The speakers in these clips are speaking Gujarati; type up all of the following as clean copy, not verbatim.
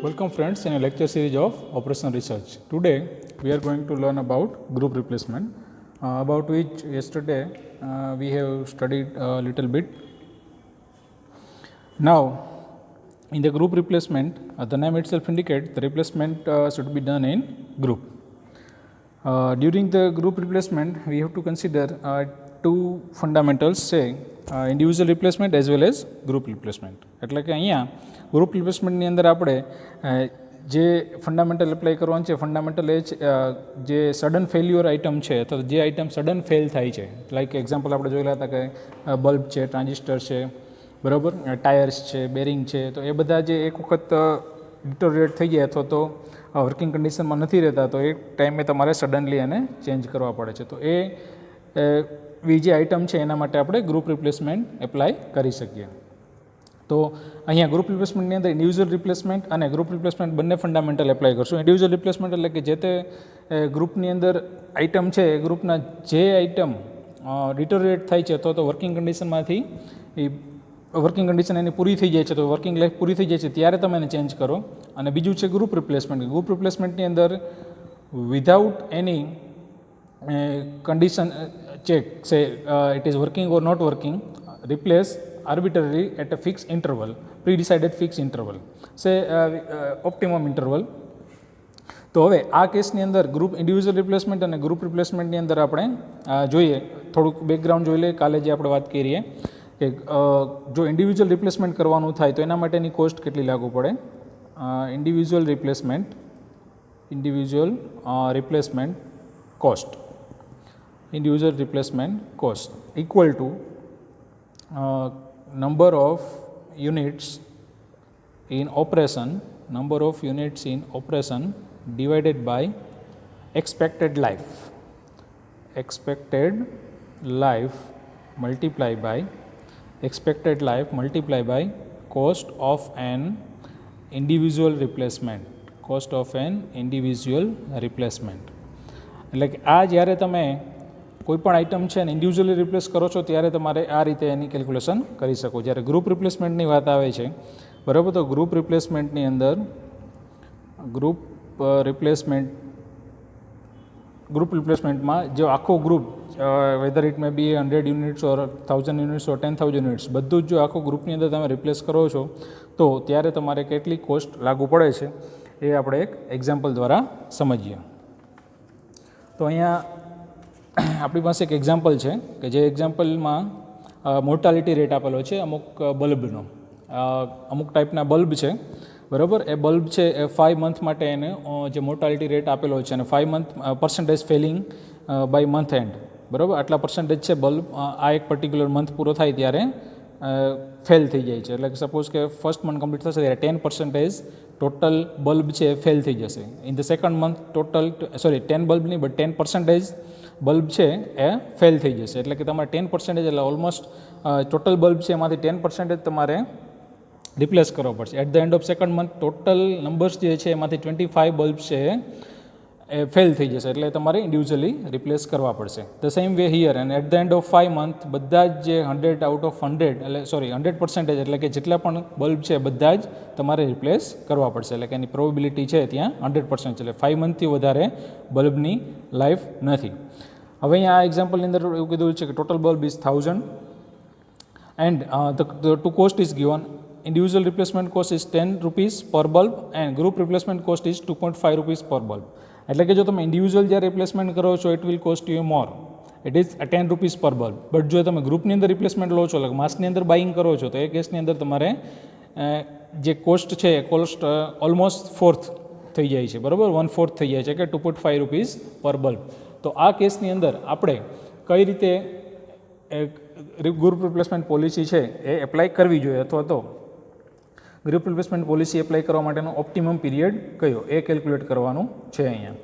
Welcome friends in a lecture series of operational research. Today we are going to learn about group replacement, about which yesterday we have studied a little bit. Now in the group replacement, the name itself indicates the replacement should be done in group. During the group replacement we have to consider two fundamentals, say individual replacement as well as group replacement. એટલે કે અહીંયા ગ્રુપ રિપ્લેસમેન્ટની અંદર આપણે જે ફંડામેન્ટલ એપ્લાય કરવાનું છે, ફંડામેન્ટલ એ જે સડન ફેલ્યુઅર આઇટમ છે અથવા જે આઇટમ સડન ફેલ થાય છે, લાઈક એક્ઝામ્પલ આપણે જોયેલા હતા કે બલ્બ છે, ટ્રાન્ઝિસ્ટર છે, બરાબર, ટાયર્સ છે, બેરિંગ છે, તો એ બધા જે એક વખત ડિટોરિએટ થઈ જાય અથવા તો વર્કિંગ કન્ડિશનમાં નથી રહેતા તો એ ટાઈમે તમારે સડનલી એને ચેન્જ કરવા પડે છે. તો એ બીજી આઇટમ છે એના માટે આપણે ગ્રુપ રિપ્લેસમેન્ટ એપ્લાય કરી શકીએ. તો અહીંયા ગ્રુપ રિપ્લેસમેન્ટની અંદર ઇન્ડિવિજ્યુઅલ રિપ્લેસમેન્ટ અને ગ્રુપ રિપ્લેસમેન્ટ બંને ફંડામેન્ટલ એપ્લાય કરશું. ઇન્ડિવિજ્યુઅલ રિપ્લેસમેન્ટ એટલે કે જે તે ગ્રુપની અંદર આઇટમ છે એ ગ્રુપના જે આઇટમ ડિટોરિએટ થાય છે તો વર્કિંગ કન્ડિશનમાંથી એ વર્કિંગ કન્ડિશન એની પૂરી થઈ જાય છે, તો વર્કિંગ લાઈફ પૂરી થઈ જાય છે ત્યારે તમે એને ચેન્જ કરો. અને બીજું છે ગ્રુપ રિપ્લેસમેન્ટ. ગ્રુપ રિપ્લેસમેન્ટની અંદર without any condition check, say it is working or not working, replace arbitrarily at a fixed interval, pre-decided fixed interval, say optimum interval. તો હવે આ કેસની અંદર ગ્રુપ ઇન્ડિવિજ્યુઅલ રિપ્લેસમેન્ટ અને ગ્રુપ રિપ્લેસમેન્ટની અંદર આપણે જોઈએ, થોડુંક બેકગ્રાઉન્ડ જોઈ લઈએ. કાલે જે આપણે વાત કરીએ કે જો ઇન્ડિવિજ્યુઅલ રિપ્લેસમેન્ટ કરવાનું થાય તો એના માટેની કોસ્ટ કેટલી લાગુ પડે. Individual replacement cost, individual replacement cost equal to number of units in operation divided by expected life multiply by cost of an individual replacement. એટલે કે આ જ્યારે તમે કોઈ પણ આઇટમ છે ને ઇન્ડિવિજ્યુઅલી રિપ્લેસ કરો છો ત્યારે તમારે આ રીતે એની કેલ્ક્યુલેશન કરી શકો. જ્યારે ગ્રુપ રિપ્લેસમેન્ટની વાત આવે છે, બરાબર, તો ગ્રુપ રિપ્લેસમેન્ટની અંદર ગ્રુપ રિપ્લેસમેન્ટમાં જો આખો group, whether it may be 100 units or 1000 units or 10,000 units, બધું જ જો આખો ગ્રુપની અંદર તમે રિપ્લેસ કરો છો તો ત્યારે તમારે કેટલી કોસ્ટ લાગુ પડે છે એ આપણે એક એક્ઝામ્પલ દ્વારા સમજીએ. તો અહીંયા આપણી પાસે એક એક્ઝામ્પલ છે કે જે એક્ઝામ્પલમાં મોર્ટાલિટી રેટ આપેલો છે અમુક બલ્બનો. અમુક ટાઈપના બલ્બ છે, બરાબર. એ બલ્બ છે એ 5 મંથ માટે એને જે મોર્ટાલિટી રેટ આપેલો છે અને 5 month percentage failing by month end, બરાબર. આટલા પર્સન્ટેજ છે બલ્બ આ એક પર્ટિક્યુલર મંથ પૂરો થાય ત્યારે ફેલ થઈ જાય છે. એટલે કે સપોઝ કે ફર્સ્ટ મંથ કમ્પ્લીટ થશે ત્યારે 10% ટોટલ બલ્બ છે ફેલ થઈ જશે. In the second month 10 bulb નહીં બટ 10% બલ્બ છે એ ફેલ થઈ જશે. એટલે કે તમારે 10% એટલે ઓલમોસ્ટ ટોટલ બલ્બ છે એમાંથી 10% તમારે રિપ્લેસ કરવો પડશે. At the end of second month total numbers જે છે એમાંથી 25 બલ્બ છે એ ફેલ થઈ જશે, એટલે તમારે ઇન્ડિવિજ્યુઅલી રિપ્લેસ કરવા પડશે. The same way here, and at the end of 5 month બધા જ જે 100 આઉટ ઓફ 100 એટલે 100% એટલે કે જેટલા પણ બલ્બ છે બધા જ તમારે રિપ્લેસ કરવા પડશે. એટલે કે એની પ્રોબેબિલિટી છે ત્યાં 100%, એટલે 5 મંથથી વધારે બલ્બની લાઈફ નથી. હવે અહીંયા આ એક્ઝામ્પલની અંદર એવું કીધું છે કે total bulb is 1000 and the two cost is given. Individual replacement cost is 10 rupees per bulb and group replacement cost is 2.5 rupees per bulb. એટલે કે જો તમે ઇન્ડિવિજ્યુઅલ જ્યારે રિપ્લેસમેન્ટ કરો છો it will cost you more, it is 10 rupees per bulb. But જો તમે ગ્રુપની અંદર રિપ્લેસમેન્ટ લો છો, એટલે માસની અંદર બાઇંગ કરો છો, તો એ કેસની અંદર તમારે જે કોસ્ટ છે એ કોસ્ટ ઓલમોસ્ટ ફોર્થ થઈ જાય છે, બરાબર, 1/4 થઈ જાય છે કે 2.5 રૂપીસ પર બલ્બ. તો આ કેસની અંદર આપણે કઈ રીતે ગ્રુપ રિપ્લેસમેન્ટ પોલિસી છે એ એપ્લાય કરવી જોઈએ, અથવા તો ગ્રુપ રિપ્લેસમેન્ટ પોલિસી એપ્લાય કરવા માટેનો ઓપ્ટિમમ પીરિયડ કયો એ કેલ્ક્યુલેટ કરવાનું છે અહીંયા.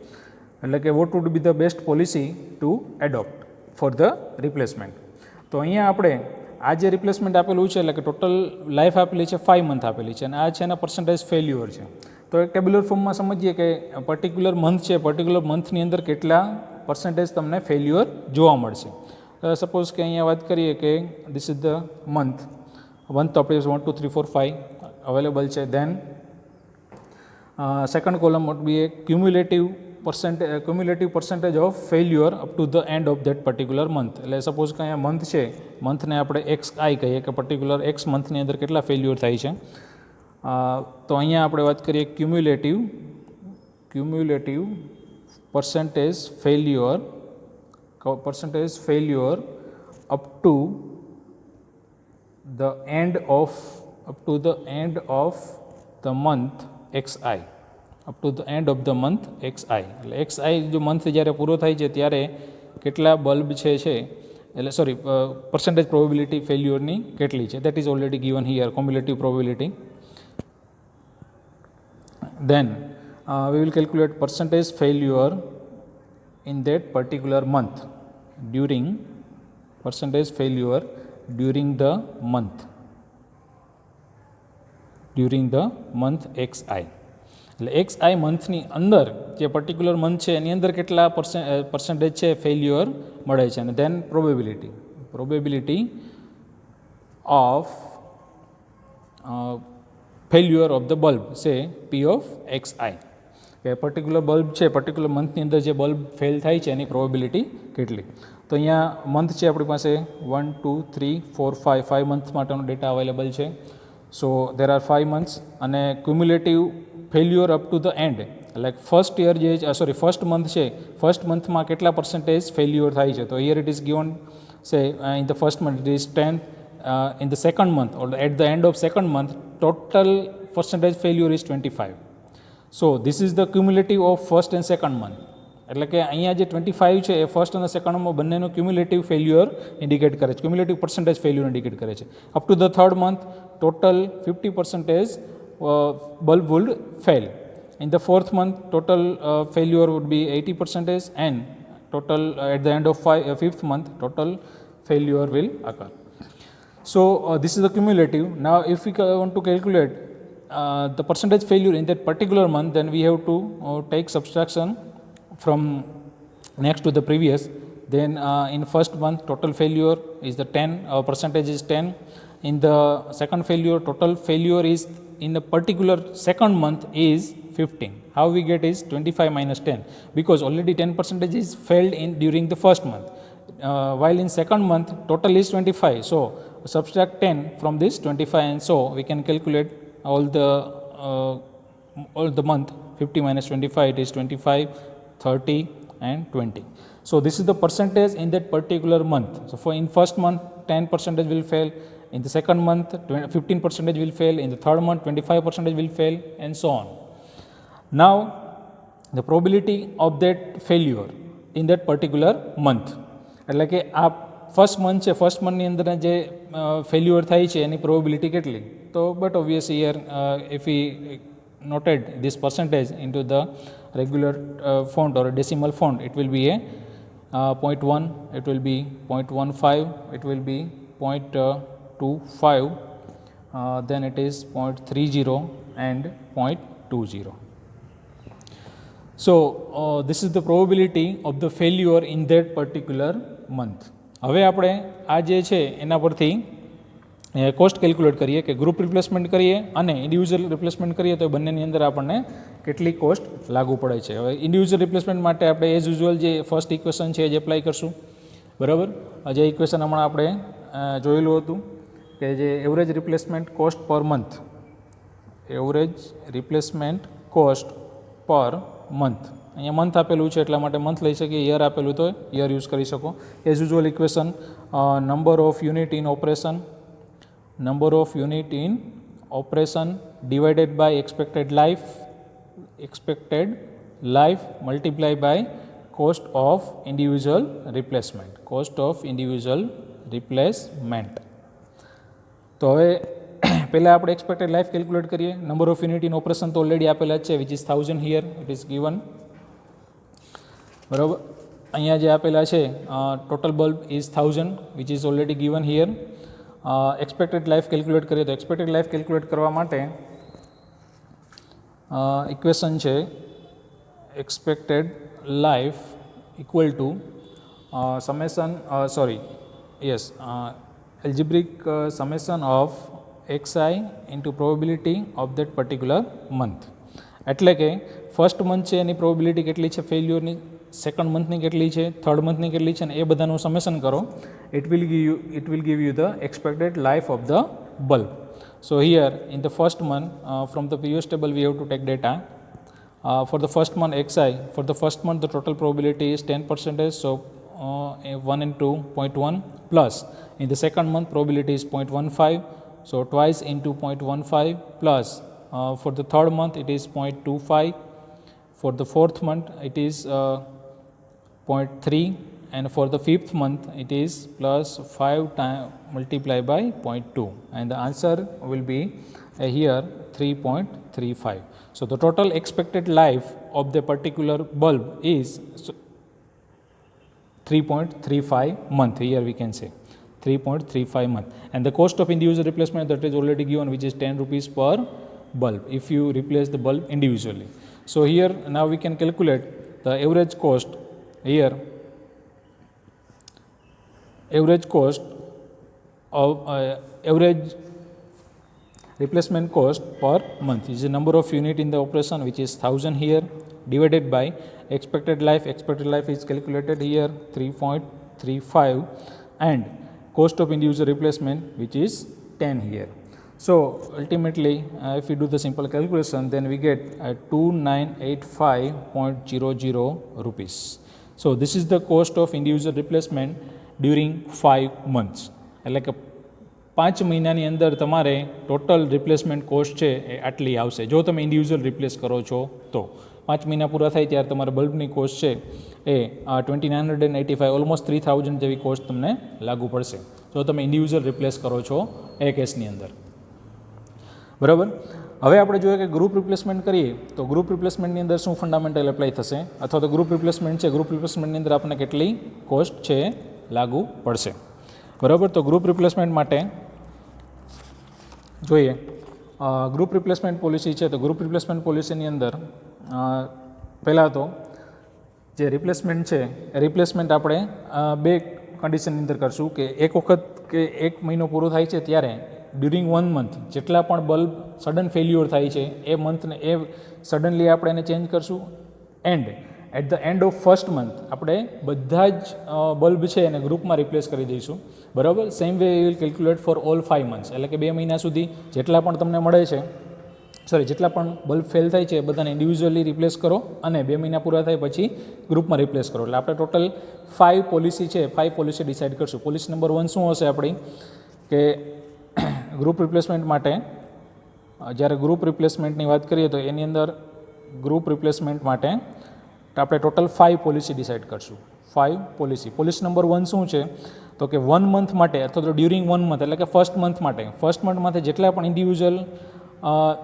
એટલે કે what would be the best policy to adopt for the replacement. તો અહીંયા આપણે આ જે રિપ્લેસમેન્ટ આપેલું છે એટલે કે ટોટલ લાઈફ આપેલી છે 5 મંથ આપેલી છે અને આ છે એના પર્સન્ટેજ ફેલ્યુઅર છે. તો એક ટેબ્યુલર ફોર્મમાં સમજીએ કે પર્ટિક્યુલર મંથ છે, પર્ટિક્યુલર મંથની અંદર કેટલા પર્સન્ટેજ તમને ફેલ્યુઅર જોવા મળશે. સપોઝ કે અહીંયા વાત કરીએ કે ધીસ ઇઝ ધ મંથ તો આપણે 1 2 3 4 5 અવેલેબલ છે. Then Second column would be a cumulative percentage of failure up to the end of that particular month. એટલે સપોઝ કે અહીંયા મંથ છે, મંથને આપણે XI કહીએ કે પર્ટિક્યુલર એક્સ મંથની અંદર કેટલા ફેલ્યુર થાય છે. તો અહીંયા આપણે વાત કરીએ cumulative percentage failure up to the end of the month XI. Up to the end of the month XI. એટલે XI જો મંથ જ્યારે પૂરો થાય છે ત્યારે કેટલા બલ્બ છે એટલે સોરી પર્સન્ટેજ પ્રોબેબિલિટી ફેલ્યુરની કેટલી છે, that is already given here, cumulative probability. Then we will calculate percentage failure in that particular month during the month XI. એટલે XI મંથની અંદર જે પર્ટિક્યુલર મંથ છે એની અંદર કેટલા પર્સન્ટેજ છે ફેલ્યુઅર મળે છે. અને then probability of failure of the bulb say P of XI. કે પર્ટિક્યુલર બલ્બ છે, પર્ટિક્યુલર મંથની અંદર જે બલ્બ ફેલ થાય છે એની પ્રોબેબિલિટી કેટલી. તો અહીંયા મંથ છે આપણી પાસે 1 2 3 4 5 મંથ માટેનો ડેટા અવેલેબલ છે. સો દેર આર 5 મંથ્સ અને cumulative failure up to the and like first month છે, ફર્સ્ટ મંથમાં કેટલા પર્સન્ટેજ ફેલ્યુઅર થાય છે. તો હિયર ઇટ ઇઝ ગિવન સે in the first month it is 10, in the second month or at the end of second month total percentage failure is 25. So this is the cumulative of first and second month. એટલે કે અહીંયા જે 25 છે એ ફર્સ્ટ અને સેકન્ડમાં બંનેનો ક્યુમ્યુલેટિવ ફેલ્યુઅર ઇન્ડિકેટ કરે છે, ક્યુમ્યુલેટિવ પર્સન્ટેજ ફેલ્યુઅર ઇન્ડિકેટ કરે છે. Up to the third month total 50% bulb would fail. In the fourth month total failure would be 80% and total at the end of fifth month total failure will occur. So this is the cumulative. Now if we want to calculate the percentage failure in that particular month, then we have to take subtraction from next to the previous. Then in first month total failure is the 10, percentage is 10. In the second failure total failure is in the particular second month is 15. How we get is 25 minus 10, because already 10% is failed in during the first month, while in second month total is 25. So subtract 10 from this 25 and so we can calculate all the month. 50 minus 25 it is 25, 30 and 20. So this is the percentage in that particular month. So for in first month 10% will fail, in the second month 15% will fail, in the third month 25% will fail and so on. Now the probability of that failure in that particular month, એટલે કે આ ફર્સ્ટ મંથ છે, ફર્સ્ટ મંથની અંદર જે ફેલ્યુઅર થાય છે એની પ્રોબેબિલિટી કેટલી. તો but obvious here if V noted this percentage into the regular font or a decimal font, it will be a 0.1, it will be 0.15, it will be 0.25, then it is 0.30 and 0.20. So this is the probability of the failure in that particular month. હવે આપણે આ જે છે એના પરથી કોસ્ટ કેલ્ક્યુલેટ કરીએ કે ગ્રુપ રિપ્લેસમેન્ટ કરીએ અને ઇન્ડિવિજ્યુઅલ રિપ્લેસમેન્ટ કરીએ તો બંનેની અંદર આપણને કેટલી કોસ્ટ લાગુ પડે છે. હવે ઇન્ડિવિજ્યુઅલ રિપ્લેસમેન્ટ માટે આપણે એઝ યુઝ્યુઅલ જે ફર્સ્ટ ઇક્વેશન છે એ જ એપ્લાય કરશું, બરાબર. જે ઇક્વેશન હમણાં આપણે જોયેલું હતું કે જે average replacement cost per month, average replacement cost per month, અહીંયા મંથ આપેલું છે એટલા માટે મંથ લઈ શકીએ, યર આપેલું તો યર યુઝ કરી શકો. As usual equation number of unit in operation, number of unit in operation divided by expected life multiplied by cost of individual replacement, તો હવે પહેલાં આપણે એક્સપેક્ટેડ લાઈફ કેલ્ક્યુલેટ કરીએ. Number of unit in operation તો ઓલરેડી આપેલા જ છે, which is 1000 here it is given, બરાબર. અહીંયા જે આપેલા છે total bulb is 1000 which is already given here. Expected life calculate કરીએ તો એક્સપેક્ટેડ લાઈફ કેલ્ક્યુલેટ કરવા માટે ઇક્વેશન છે expected life equal to algebraic summation of xi into probability of that particular month. એટલે કે ફર્સ્ટ મંથ છે એની પ્રોબેબિલિટી કેટલી છે ફેલ્યુરની, સેકન્ડ મંથની કેટલી છે, થર્ડ મંથની કેટલી છે, ને એ બધાનું સમેશન કરો. It will give you the expected life of the bulb. So here in the first month, from the previous table we have to take data. For the first month xi, for the first month the total probability is 10%, so 1 into 0.1 plus. In the second month probability is 0.15, so twice into 0.15 plus. For the third month it is 0.25, for the fourth month it is 0.3, and for the fifth month it is plus 5 times multiplied by 0.2, and the answer will be here 3.35. So the total expected life of the particular bulb is 3.35 month. Here we can say 3.35 month, and the cost of individual replacement that is already given, which is 10 rupees per bulb if you replace the bulb individually. So here now we can calculate the average cost. Here average cost of average replacement cost per month is the number of unit in the operation, which is 1000 here, divided by expected life. Expected life is calculated here 3.35, and cost of individual replacement, which is 10 here. So ultimately if we do the simple calculation, then we get 2985.00 rupees. So this is the cost of individual replacement during 5 months. એટલે કે 5 મહિનાની અંદર તમારે ટોટલ રિપ્લેસમેન્ટ કોસ્ટ છે એ આટલી આવશે જો તમે ઇન્ડિવિજ્યુઅલ રિપ્લેસ કરો છો તો. 5 મહિના પૂરા થાય ત્યારે તમારા બલ્બની કોસ્ટ છે એ 2985, ઓલમોસ્ટ 3000 જેવી કોસ્ટ તમને લાગુ પડશે જો તમે ઇન્ડિવિજ્યુઅલ રિપ્લેસ કરો છો એ કેસની અંદર. બરાબર. હવે આપણે જોઈએ કે ગ્રુપ રિપ્લેસમેન્ટ કરીએ તો ગ્રુપ રિપ્લેસમેન્ટની અંદર શું ફંડામેન્ટલ એપ્લાય થશે, અથવા તો ગ્રુપ રિપ્લેસમેન્ટ છે, ગ્રુપ રિપ્લેસમેન્ટની અંદર આપણને કેટલી કોસ્ટ છે લાગુ પડશે. બરાબર. તો ગ્રુપ રિપ્લેસમેન્ટ માટે જોઈએ ગ્રુપ રિપ્લેસમેન્ટ પોલિસી છે, તો ગ્રુપ રિપ્લેસમેન્ટ પોલિસીની અંદર પહેલાં તો જે રિપ્લેસમેન્ટ છે એ રિપ્લેસમેન્ટ આપણે બે કન્ડિશનની અંદર કરશું કે એક વખત કે એક મહિનો પૂરો થાય છે ત્યારે ડ્યુરિંગ 1 મંથ જેટલા પણ બલ્બ સડન ફેલ્યુઅર થાય છે એ મંથને એ સડનલી આપણે એને ચેન્જ કરશું, and at the end of first month આપણે બધા જ બલ્બ છે એને ગ્રુપમાં રિપ્લેસ કરી દઈશું. બરાબર. Same way will calculate for all 5 months, એટલે કે 2 મહિના સુધી જેટલા પણ તમને મળે છે, જેટલા પણ બલ્બ ફેલ થાય છે એ બધાને ઇન્ડિવિજ્યુઅલી રિપ્લેસ કરો, અને 2 મહિના પૂરા થાય પછી ગ્રુપમાં રિપ્લેસ કરો. એટલે આપણે ટોટલ 5 પોલિસી છે, 5 પોલિસી ડિસાઇડ કરશું. પોલિસી નંબર 1 શું હશે આપણી કે ગ્રુપ રિપ્લેસમેન્ટ માટે જ્યારે ગ્રુપ રિપ્લેસમેન્ટની વાત કરીએ તો એની અંદર ગ્રુપ રિપ્લેસમેન્ટ માટે આપણે ટોટલ 5 પોલિસી ડિસાઇડ કરશું. 5 પોલિસી. પોલિસી નંબર 1 શું છે તો કે 1 મંથ માટે અથવા તો ડ્યુરિંગ 1 મંથ એટલે કે ફર્સ્ટ મંથ માટે જેટલા પણ ઇન્ડિવિજ્યુઅલ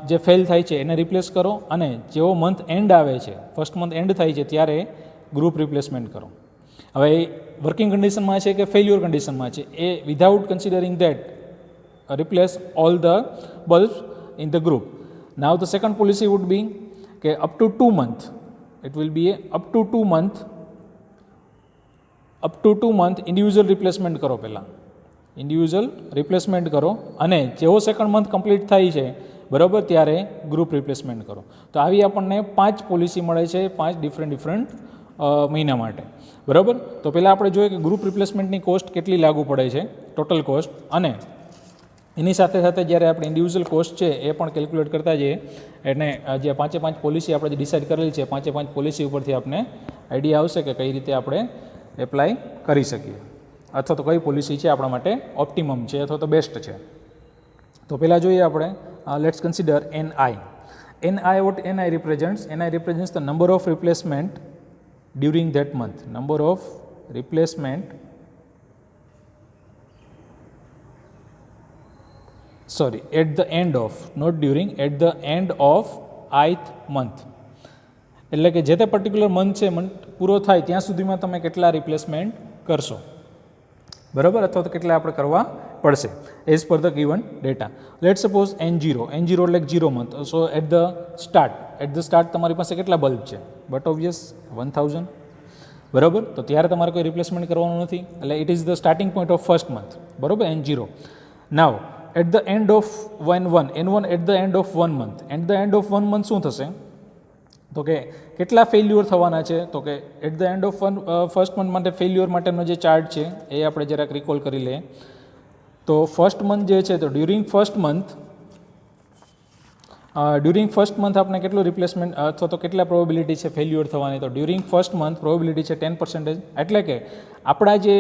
જે ફેલ થાય છે એને રિપ્લેસ કરો, અને જેવો મંથ એન્ડ આવે છે, ફર્સ્ટ મંથ એન્ડ થાય છે ત્યારે ગ્રુપ રિપ્લેસમેન્ટ કરો. હવે એ વર્કિંગ કન્ડિશનમાં છે કે ફેલ્યુઅર કન્ડિશનમાં છે એ without considering that replace all the bulbs in the group. Now the second policy would be okay, up to 2 months, it will be up to 2 month individual replacement કરો. પહેલાં ઇન્ડિવિજ્યુઅલ રિપ્લેસમેન્ટ કરો, અને જેવો સેકન્ડ મંથ કમ્પ્લીટ થાય છે બરાબર ત્યારે ગ્રુપ રિપ્લેસમેન્ટ કરો. તો આવી આપણને 5 પોલિસી મળે છે 5 ડિફરન્ટ મહિના માટે. બરાબર. તો પહેલાં આપણે જોઈએ કે ગ્રુપ રિપ્લેસમેન્ટની કોસ્ટ કેટલી લાગુ પડે છે, ટોટલ કોસ્ટ, અને એની સાથે સાથે જ્યારે આપણે ઇન્ડિવિજ્યુઅલ કોસ્ટ છે એ પણ કેલ્ક્યુલેટ કરતા જઈએ. એને જે 5 પોલિસી આપણે જે ડિસાઇડ કરેલી છે 5 પોલિસી ઉપરથી આપણે આઈડિયા આવશે કે કઈ રીતે આપણે એપ્લાય કરી શકીએ, અથવા તો કઈ પોલિસી છે આપણા માટે ઓપ્ટિમમ છે અથવા તો બેસ્ટ છે. તો પહેલાં જોઈએ આપણે let's consider NI. what NI represents? NI represents the number of replacement during that month. Number of replacement at the end of, not during, at the end of ith month. એટલે કે જે તે પર્ટિક્યુલર મંથ છે પૂરો થાય ત્યાં સુધીમાં તમે કેટલા રિપ્લેસમેન્ટ કરશો. બરાબર. અથવા તો કેટલા આપણે કરવા પડશે as per the given data. Let suppose N0 એટલે 0 month. So at the start તમારી પાસે કેટલા બલ્બ છે, બટ ઓબ્વિયસ 1000. બરાબર. તો ત્યારે તમારે કોઈ રિપ્લેસમેન્ટ કરવાનું નથી, એટલે it is the starting point of first month. બરાબર. N0. Now at the end of N1 at the end of 1 month. At the end of 1 month શું થશે તો કે કેટલા ફેલ્યુઅર થવાના છે, તો કે at the end of first month માટે ફેલ્યુઅર માટેનો જે ચાર્ટ છે એ આપણે જરાક રિકોલ કરી લઈએ. તો ફર્સ્ટ મંથ જે છે, તો ડ્યુરિંગ ફર્સ્ટ મંથ આપણે કેટલું રિપ્લેસમેન્ટ અથવા તો કેટલા પ્રોબેબિલિટી છે ફેલ્યુઅર થવાની, તો ડ્યુરિંગ ફર્સ્ટ મંથ પ્રોબેબિલિટી છે 10%, એટલે કે આપણા જે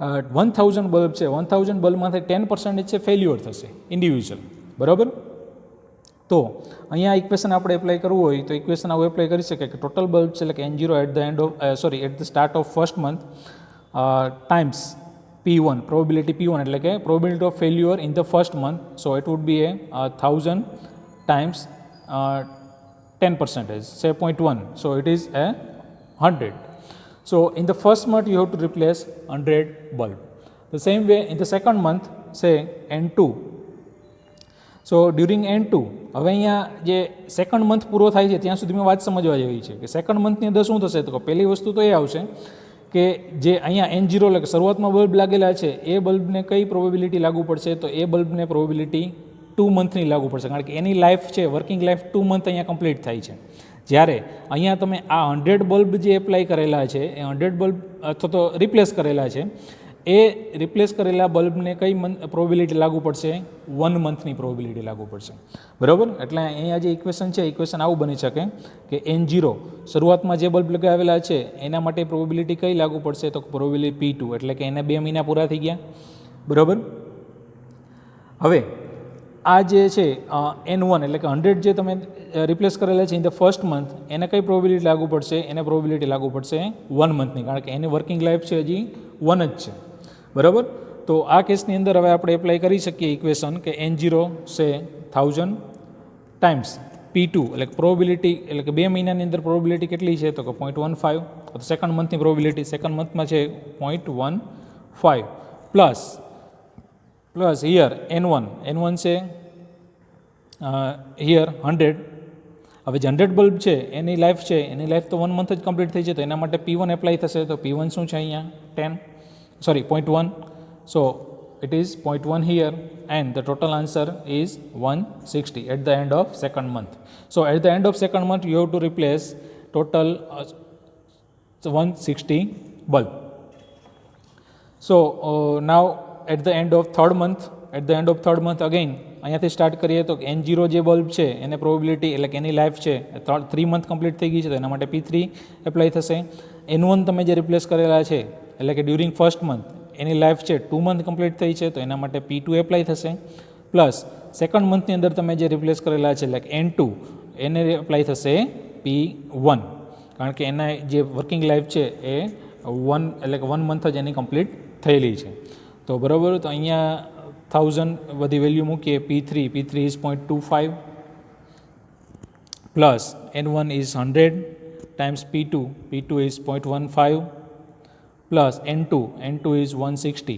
1000 બલ્બ છે, 1000 બલ્બમાંથી 10% છે ફેલ્યુઅર થશે ઇન્ડિવિજ્યુઅલ, બરાબર. તો અહીંયા ઇક્વેશન આપણે એપ્લાય કરવું હોય તો ઇક્વેશન આવું એપ્લાય કરી શકે કે ટોટલ બલ્બ છે એટલે કે N0 at the start of first month times P1, probability P1 એટલે કે probability of failure in the first month. So it would be a 1000 times 10%, say 0.1, so it is a 100. So in the first month you have to replace 100 bulb. The same way in the second month, say N2. So during N2, હવે અહીંયા જે સેકન્ડ મંથ પૂરો થાય છે ત્યાં સુધીમાં વાત સમજવા જેવી છે કે સેકન્ડ મંથની અંદર શું થશે, તો પહેલી વસ્તુ તો એ આવશે કે જે અહીંયા N0 એટલે કે શરૂઆતમાં બલ્બ લાગેલા છે એ બલ્બને કઈ પ્રોબેબિલિટી લાગુ પડશે, તો એ બલ્બને પ્રોબેબિલિટી 2 મંથની લાગુ પડશે, કારણ કે એની લાઈફ છે વર્કિંગ લાઈફ 2 મંથ અહીંયા કમ્પ્લીટ થાય છે. જ્યારે અહીંયા તમે આ 100 બલ્બ જે એપ્લાય કરેલા છે એ 100 બલ્બ અથવા તો રિપ્લેસ કરેલા છે, એ રિપ્લેસ કરેલા બલ્બને કઈ પ્રોબેબિલિટી લાગુ પડશે, 1 મંથની પ્રોબેબિલિટી લાગુ પડશે, બરાબર. એટલે અહીંયા જે ઇક્વેશન છે ઇક્વેશન આવું બની શકે કે N0 શરૂઆતમાં જે બલ્બ લગાવેલા છે એના માટે પ્રોબેબિલિટી કઈ લાગુ પડશે, તો પ્રોબેબિલિટી P2, એટલે કે એને 2 મહિના પૂરા થઈ ગયા, બરાબર. હવે આ જે છે N1 એટલે કે 100 જે તમે રિપ્લેસ કરેલા છે ઇન ધ ફર્સ્ટ મંથ, એને કઈ પ્રોબેબિલિટી લાગુ પડશે, એને પ્રોબેબિલિટી લાગુ પડશે 1 મંથની, કારણ કે એની વર્કિંગ લાઈફ છે હજી 1 જ છે, બરાબર. તો આ કેસની અંદર હવે આપણે એપ્લાય કરી શકીએ ઇક્વેશન કે N0 છે 1000 ટાઈમ્સ P2 એટલે પ્રોબેબિલિટી એટલે કે 2 મહિનાની અંદર પ્રોબેબિલિટી કેટલી છે, તો કે 0.15, તો સેકન્ડ મંથની પ્રોબેબિલિટી સેકન્ડ મંથમાં છે 0.15 પ્લસ હિયર N1 છે હિયર 100. હવે જે 100 બલ્બ છે એની લાઈફ તો 1 મંથ જ કમ્પ્લીટ થઈ છે, તો એના માટે P1 એપ્લાય થશે, તો P1 શું છે અહીંયા 0.1, so it is 0.1 here and the total answer is 160 at the end of second month. So at the end of second month you have to replace total 160 bulb. So now at the end of third month again અહીંયાથી સ્ટાર્ટ કરીએ તો N0 જે બલ્બ છે એને પ્રોબેબિલિટી એટલે કે એની લાઈફ છે 3 મંથ કમ્પ્લીટ થઈ ગઈ છે, તો એના માટે P3 એપ્લાય થશે. N1 તમે જે રિપ્લેસ કરેલા છે એટલે કે ડ્યુરિંગ ફર્સ્ટ મંથ એની લાઈફ છે 2 મંથ કમ્પ્લીટ થઈ છે, તો એના માટે P2 એપ્લાય થશે. પ્લસ સેકન્ડ મંથની અંદર તમે જે રિપ્લેસ કરેલા છે એટલે કે N2 એને એપ્લાય થશે P1, કારણ કે એના જે વર્કિંગ લાઈફ છે એ 1 મંથ જ એની કમ્પ્લીટ થયેલી છે. તો બરાબર, તો અહીંયા 1000 બધી વેલ્યુ મૂકીએ, P3 is 0.25 plus N1 is 100 times P2 is 0.15 plus N2 is 160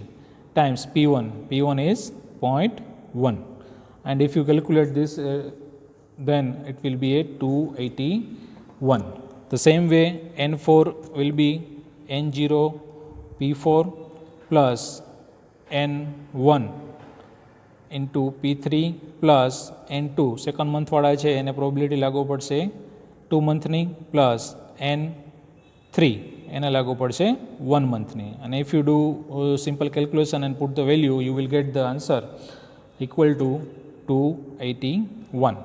times P1 is 0.1, and if you calculate this then it will be a 281. The same way N4 will be N0 P4 plus N1 into P3 plus N2 second મંથવાળા છે એને પ્રોબેબિલિટી લાગુ પડશે 2 મંથની પ્લસ N3 એને લાગુ પડશે 1 મંથની. અને if you do simple calculation and put the value you will get the answer equal to 281.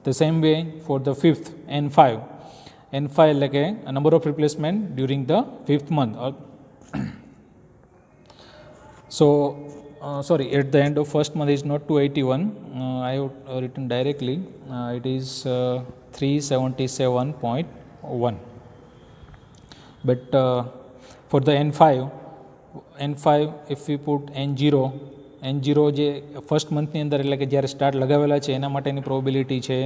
The same way for the fifth N5 એટલે કે number of replacement during the fifth month. So sorry, at the end of first month is not 281, I have written directly, it is 377.1. But for the N5 if we put N0 જે ફર્સ્ટ મંથની અંદર એટલે કે જ્યારે સ્ટાર્ટ લગાવેલા છે એના માટેની પ્રોબેબિલિટી છે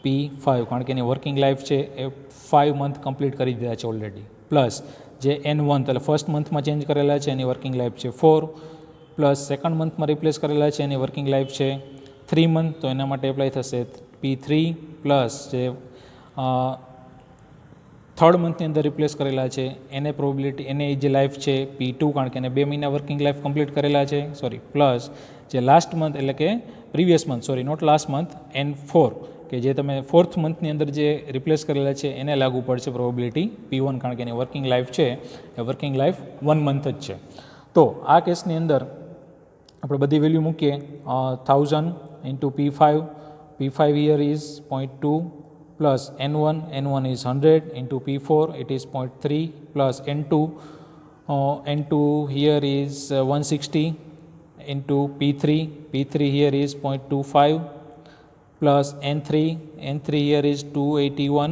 P5, કારણ કે એની વર્કિંગ લાઈફ છે એ 5 મંથ કમ્પ્લીટ કરી દીધા છે ઓલરેડી. પ્લસ જે N1 એટલે ફર્સ્ટ મંથમાં ચેન્જ કરેલા છે એની વર્કિંગ લાઈફ છે 4, પ્લસ સેકન્ડ મંથમાં રિપ્લેસ કરેલા છે એની વર્કિંગ લાઈફ છે 3 મંથ, તો એના માટે એપ્લાય થશે P3 પ્લસ જે થર્ડ મંથની અંદર રિપ્લેસ કરેલા છે એને પ્રોબેબિલિટી એની જે લાઈફ છે P2, કારણ કે એને 2 મહિના વર્કિંગ લાઈફ કમ્પ્લીટ કરેલા છે, પ્લસ જે લાસ્ટ મંથ એટલે કે previous month not last month N4 કે જે તમે 4th મંથની અંદર જે રિપ્લેસ કરેલા છે એને લાગુ પડશે પ્રોબેબિલિટી P1, કારણ કે એની વર્કિંગ લાઈફ છે એ વર્કિંગ લાઈફ 1 મંથ જ છે. તો આ કેસની અંદર આપણે બધી વેલ્યુ મૂકીએ 1000 into P5, P5 here is 0.2 plus N1 is 100 into P4 it is 0.3 plus N2 here is 160 into P3 here is 0.25 plus N3 here is 281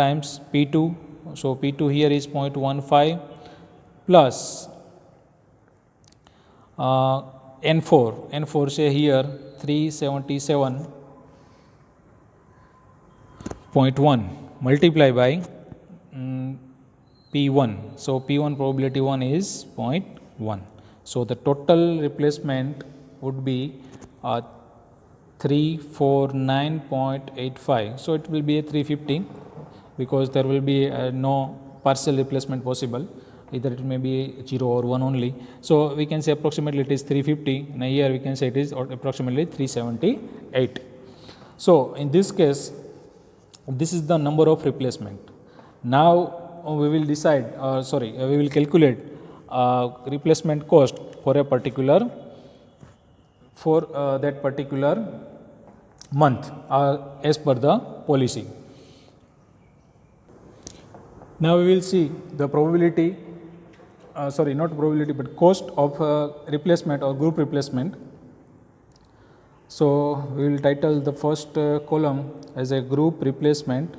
times P2, so P2 here is 0.15 plus N4 say here 377.1 multiply by P1, so P1 probability 1 is 0.1. So the total replacement would be 349.85. So it will be a 350 because there will be no partial replacement possible. Either it may be 0 or 1 only. So we can say approximately it is 350. And here we can say it is approximately 378. So in this case, this is the number of replacement. Now we will decide, we will calculate replacement cost for a particular that particular month as per the policy. Now we will see the probability, not probability but cost of replacement or group replacement. So we will title the first column as a group replacement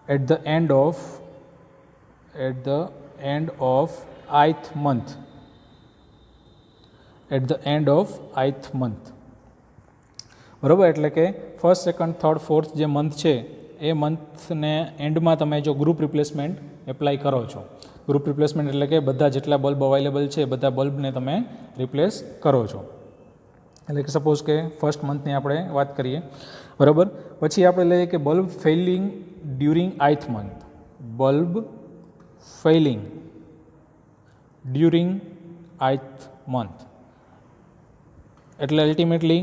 at the end of ith month. At the end of ith month. બરાબર, એટલે કે ફર્સ્ટ, સેકન્ડ, થર્ડ, ફોર્થ જે મંથ છે એ મંથને એન્ડમાં તમે જો ગ્રુપ રિપ્લેસમેન્ટ એપ્લાય કરો છો. ગ્રુપ રિપ્લેસમેન્ટ એટલે કે બધા જેટલા બલ્બ અવેલેબલ છે બધા બલ્બને તમે રિપ્લેસ કરો છો. એટલે કે સપોઝ કે ફર્સ્ટ મંથની આપણે વાત કરીએ, બરાબર. પછી આપણે લઈએ કે bulb failing during ith month. Bulb failing during ith month એટલે અલ્ટિમેટલી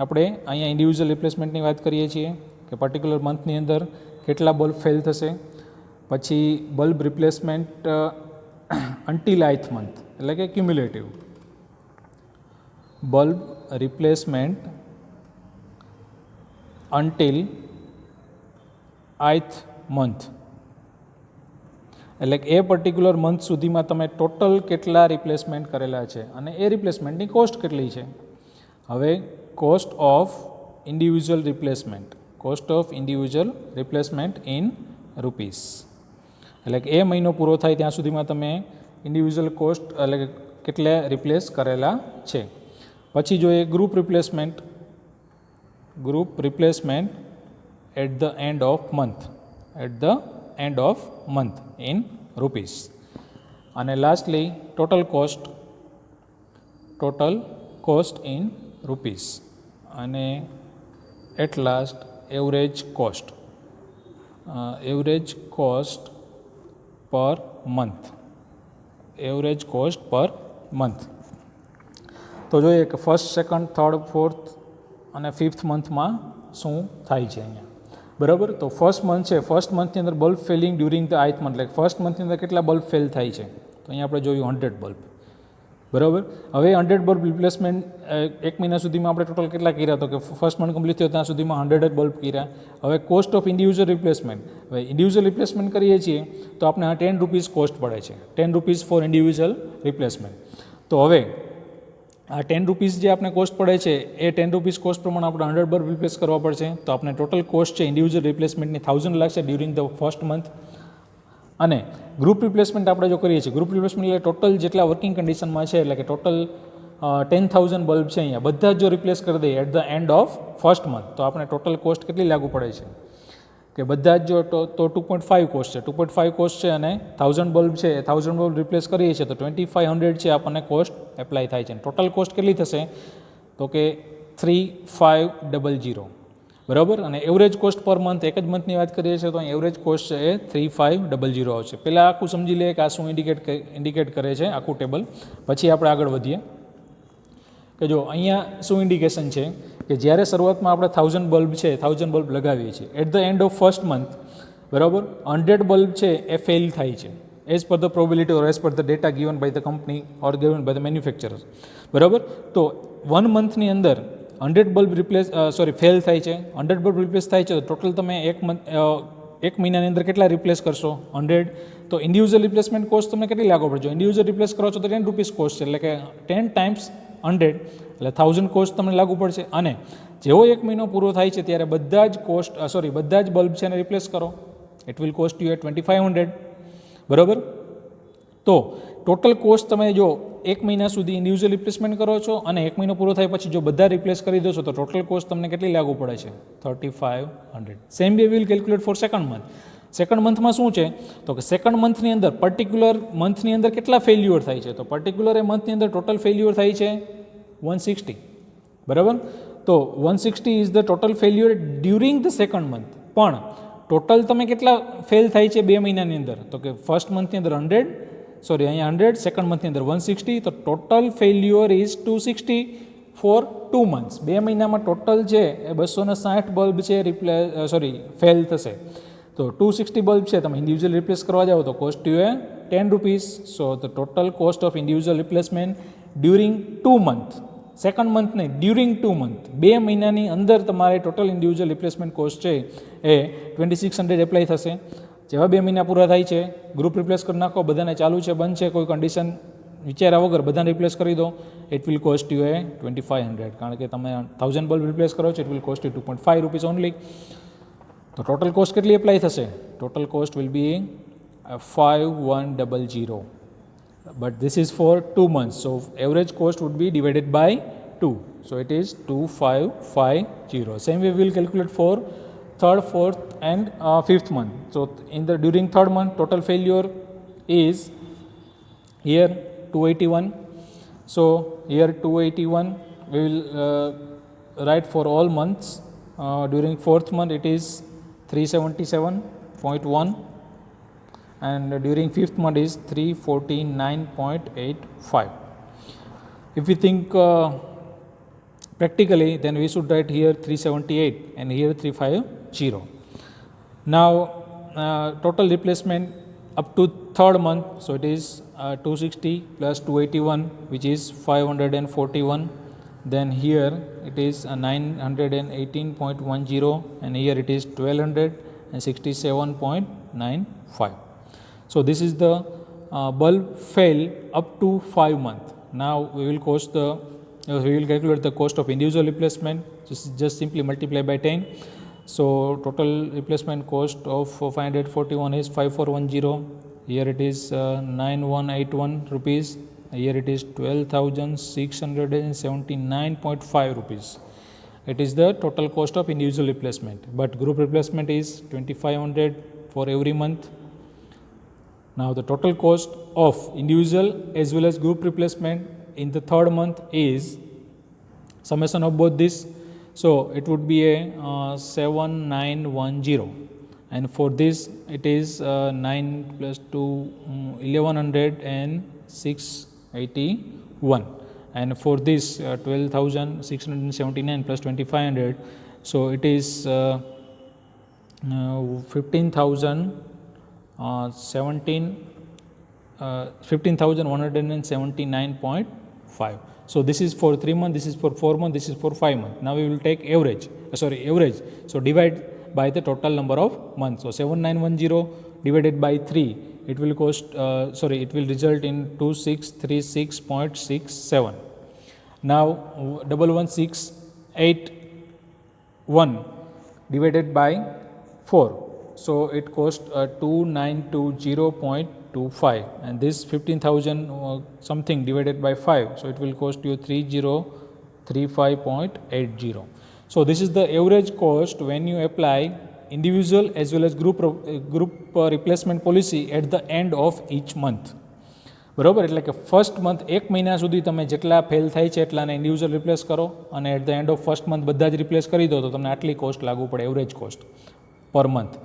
આપણે અહીંયા ઇન્ડિવિજ્યુઅલ રિપ્લેસમેન્ટની વાત કરીએ છીએ કે પર્ટિક્યુલર મંથની અંદર કેટલા બલ્બ ફેલ થશે. પછી bulb replacement until ith month એટલે કે cumulative. Bulb replacement until ith month એટલે કે એ પર્ટિક્યુલર મંથ સુધીમાં તમે ટોટલ કેટલા રિપ્લેસમેન્ટ કરેલા છે અને એ રિપ્લેસમેન્ટની કોસ્ટ કેટલી છે. હવે cost of individual replacement in rupees એટલે કે એ મહિનો પૂરો થાય ત્યાં સુધીમાં તમે ઇન્ડિવિજ્યુઅલ કોસ્ટ એટલે કે કેટલા રિપ્લેસ કરેલા છે. પછી જોઈએ group replacement at the end of month in rupees. અને lastly total cost in rupees. અને at last average cost per month. તો જોઈએ કે ફર્સ્ટ, સેકન્ડ, થર્ડ, ફોર્થ અને ફિફ્થ મંથમાં શું થાય છે અહીંયા, બરાબર. તો ફર્સ્ટ મંથ છે, ફર્સ્ટ મંથની અંદર bulb failing during the ith month એટલે ફર્સ્ટ મંથની અંદર કેટલા બલ્બ ફેલ થાય છે તો અહીંયા આપણે જોયું 100 બલ્બ, બરાબર. હવે 100 બલ્બ રિપ્લેસમેન્ટ એક મહિના સુધીમાં આપણે ટોટલ કેટલા કર્યા તો કે ફર્સ્ટ મંથ કમ્પ્લીટ થયો ત્યાં સુધીમાં 100 જ બલ્બ કર્યા. હવે કોસ્ટ ઓફ ઇન્ડિવિજ્યુઅલ રિપ્લેસમેન્ટ, હવે ઇન્ડિવિજ્યુઅલ રિપ્લેસમેન્ટ કરીએ છીએ તો આપણે ₹10 કોસ્ટ પડે છે, ₹10 ફોર ઇન્ડિવિજ્યુઅલ રિપ્લેસમેન્ટ. તો હવે આ ₹10 જે આપણે કોસ્ટ પડે છે એ ₹10 કોસ્ટ પ્રમાણે આપણે 100 બલ્બ રિપ્લેસ કરવા પડશે. તો આપણે ટોટલ કોસ્ટ છે ઇન્ડિવિજ્યુઅલ રિપ્લેસમેન્ટની 1000 લાગશે ડ્યુરિંગ ધ ફર્સ્ટ મંથ. અને ગ્રુપ રિપ્લેસમેન્ટ આપણે જો કરીએ છીએ, ગ્રુપ રિપ્લેસમેન્ટ એટલે ટોટલ જેટલા વર્કિંગ કન્ડિશનમાં છે એટલે કે ટોટલ 10,000 બલ્બ છે અહીંયા બધા જ જો રિપ્લેસ કરી દઈએ at the end of first month તો આપણે ટોટલ કોસ્ટ કેટલી લાગુ પડે છે કે બધા જ જો તો 2.5 કોસ્ટ છે, 2.5 કોસ્ટ છે અને 1000 બલ્બ છે, 1000 બલ્બ રિપ્લેસ કરીએ છીએ તો 2500 છે આપણને કોસ્ટ એપ્લાય થાય છે. ટોટલ કોસ્ટ કેટલી થશે તો કે 3500, બરાબર. અને એવરેજ કોસ્ટ પર મંથ એક જ મંથની વાત કરીએ છીએ તો અહીં એવરેજ કોસ્ટ છે એ 3500 આવશે. પહેલાં આખું સમજી લઈએ કે આ શું ઇન્ડિકેટ કરે છે આખું ટેબલ, પછી આપણે આગળ વધીએ કે જો અહીંયા શું ઇન્ડિકેશન છે કે જ્યારે શરૂઆતમાં આપણે 1000 બલ્બ છે 1000 બલ્બ લગાવીએ છીએ, at the end of first month બરાબર 100 બલ્બ છે એ ફેલ થાય છે as per the probability or as per the data given by the company or given by the manufacturer બરાબર. તો 1 મંથની અંદર 100 બલ્બ ફેલ થાય છે, 100 બલ્બ રિપ્લેસ થાય છે, તો ટોટલ તમે એક મહિનાની અંદર કેટલા રિપ્લેસ કરશો? 100. તો ઇન્ડિવિજ્યુઅલ રિપ્લેસમેન્ટ કોસ્ટ તમને કેટલી લાગવો પડશે? ઇન્ડિવિજ્યુઅલ રિપ્લેસ કરો છો તો 10 રૂપીસ કોસ્ટ છે, એટલે કે 10 ટાઈમ્સ 100 એટલે 1000 કોસ્ટ તમને લાગુ પડશે. અને જેવો એક મહિનો પૂરો થાય છે ત્યારે બધા જ બલ્બ છે એને રિપ્લેસ કરો. It will cost you at 2500 બરાબર. તો ટોટલ કોસ્ટ તમે જો એક મહિના સુધી ઇન્ડિવિજ્યુઅલ રિપ્લેસમેન્ટ કરો છો અને એક મહિનો પૂરો થાય પછી જો બધા રિપ્લેસ કરી દો છો તો ટોટલ કોસ્ટ તમને કેટલી લાગુ પડે છે? 3500. Same way will calculate for second month. Second મંથમાં શું છે તો કે સેકન્ડ મંથની અંદર પર્ટિક્યુલર મંથની અંદર કેટલા ફેલ્યુઅર થાય છે? તો પર્ટિક્યુલર એ મંથની અંદર ટોટલ ફેલ્યુઅર થાય છે 160 બરાબર. તો 160 is the total failure during the second month. પણ ટોટલ તમે કેટલા ફેલ થાય છે 2 મહિનાની અંદર? તો કે ફર્સ્ટ મંથની અંદર અહીંયા 100, સેકન્ડ મંથની અંદર 160, તો total failure is 260 for 2 months. 2 મહિનામાં ટોટલ છે એ 260 બલ્બ છે ફેલ થશે. તો 260 બલ્બ છે તમે ઇન્ડિવિજ્યુઅલ રિપ્લેસ કરવા જાઓ તો cost you A 10 rupees. So the total cost of individual replacement during 2 month, second month નહીં, ડ્યુરિંગ 2 મંથ, 2 મહિનાની અંદર તમારે ટોટલ ઇન્ડિવિજ્યુઅલ રિપ્લેસમેન્ટ કોસ્ટ છે એ 2600 એપ્લાય થશે. જેવા 2 મહિના પૂરા થાય છે ગ્રુપ રિપ્લેસ કરી નાખો, બધાને ચાલુ છે બંધ છે કોઈ કન્ડિશન વિચાર્યા વગર બધાને રિપ્લેસ કરી દો. ઇટ વિલ કોસ્ટ યુ એ 2500, કારણ કે તમે 1000 બલ્બ રિપ્લેસ કરો છો. It will cost you 2.5 rupees only. તો ટોટલ કોસ્ટ કેટલી એપ્લાય થશે? Total cost will be 5100, but this is for 2 months, so average cost would be divided by 2, so it is 2550. Same way we will calculate for third, fourth and fifth month. So during third month total failure is here 281. So here 281 we will write for all months. During fourth month it is 377.1, and during fifth month is 349.85. If we think practically, then we should write here 378 and here 350. Now total replacement up to third month, so it is 260 plus 281, which is 541. Then here it is 918.10, and here it is 1267.95. So this is the bulb fail up to 5 months. Now we will calculate the cost of individual replacement. Just simply multiply by 10. So total replacement cost of 541 is 5410. Here it is 9181 rupees. Here it is 12,679.5 rupees. It is the total cost of individual replacement. But group replacement is 2500 for every month. Now the total cost of individual as well as group replacement in the third month is summation of both this. So it would be a 7910, and for this it is 9 plus 2 1100 and 681, and for this 12,679 plus 2500, so it is 15,179.5. So this is for 3 months, this is for 4 months, this is for 5 months. Now we will take average. So divide by the total number of months. So 7910 divided by 3, it will it will result in 2636.67. Now 11681 divided by 4, so it cost 2920.25, and this 15,000 something divided by 5, so it will cost you 3035.80. So this is the average cost when you apply individual as well as group replacement policy at the end of each month. બરાબર, એટલે કે ફર્સ્ટ મંથ એક મહિના સુધી તમે જેટલા ફેલ થાય છે એટલાને ઇન્ડિવિજ્યુઅલ રિપ્લેસ કરો, અને at the end of first month બધા જ રિપ્લેસ કરી દો તો તમને આટલી કોસ્ટ લાગુ પડે, એવરેજ કોસ્ટ પર મંથ.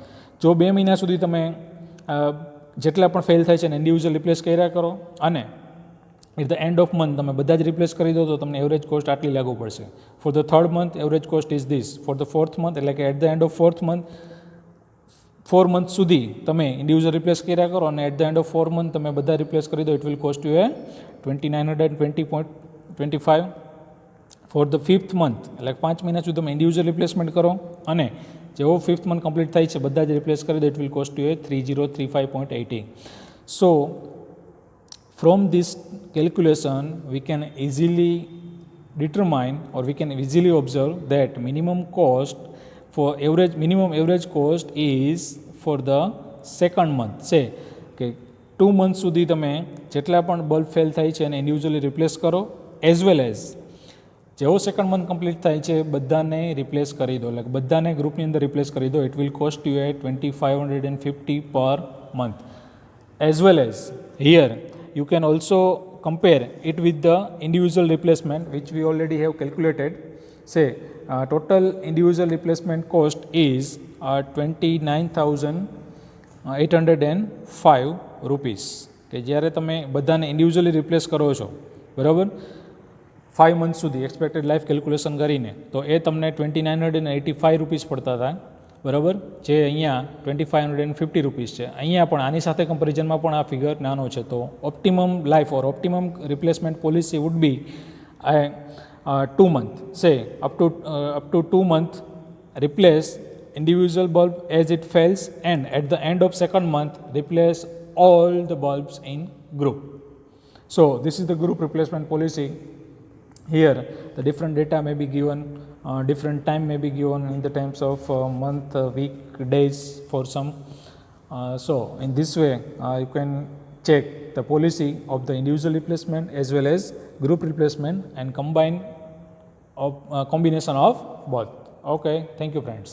જો 2 મહિના સુધી તમે જેટલા પણ ફેલ થાય છે એને ઇન્ડિવિજ્યુઅલ રિપ્લેસ કર્યા કરો અને at the end of month તમે બધા જ રિપ્લેસ કરી દો તો તમને એવરેજ કોસ્ટ આટલી લાગુ પડશે. For the third month average cost is this. For the fourth month એટલે કે at the end of fourth month 4 month સુધી તમે ઇન્ડિવિજ્યુઅલ રિપ્લેસ કર્યા કરો અને at the end of 4 month તમે બધા રિપ્લેસ કરી દો, it will cost you a 2920.25. For the fifth month એટલે 5 મહિના સુધી તમે ઇન્ડિવિજ્યુઅલ રિપ્લેસમેન્ટ કરો અને જેવો ફિફ્થ મંથ કમ્પ્લીટ થાય છે બધા જ રિપ્લેસ કરી દો, it will cost you A 3035.80. So from this calculation we can easily determine or we can easily observe that minimum average cost is for the second month. say કે 2 મંથ સુધી તમે જેટલા પણ બલ્બ ફેલ થાય છે એને ઇન્ડિવિજ્યુઅલી રિપ્લેસ કરો, એઝ વેલ એઝ જેવો સેકન્ડ મંથ કમ્પ્લીટ થાય છે બધાને રિપ્લેસ કરી દો, એટલે બધાને ગ્રુપની અંદર રિપ્લેસ કરી દો. It will cost you A 2550 per month. As well as here you can also compare it with the individual replacement which we already have calculated. Say total individual replacement cost is 29,805 rupees કે જ્યારે તમે બધાને ઇન્ડિવિજ્યુઅલી રિપ્લેસ કરો છો બરાબર 5 મંથ સુધી એક્સપેક્ટેડ લાઈફ કેલ્ક્યુલેશન કરીને, તો એ તમને 2985 રૂપીસ પડતા હતા બરાબર, જે અહીંયા 2550 રૂપીસ છે. અહીંયા પણ આની સાથે કમ્પેરિઝનમાં પણ આ ફિગર નાનો છે. તો optimum life or optimum replacement policy would be 2 month. Say up to 2 month replace individual bulb as it fails, and at the end of second month replace all the bulbs in group. So this is the group replacement policy. Here the different data may be given, different time may be given in the terms of month, week, days for some. So in this way you can check the policy of the individual replacement as well as group replacement and combination of both. Okay, thank you friends.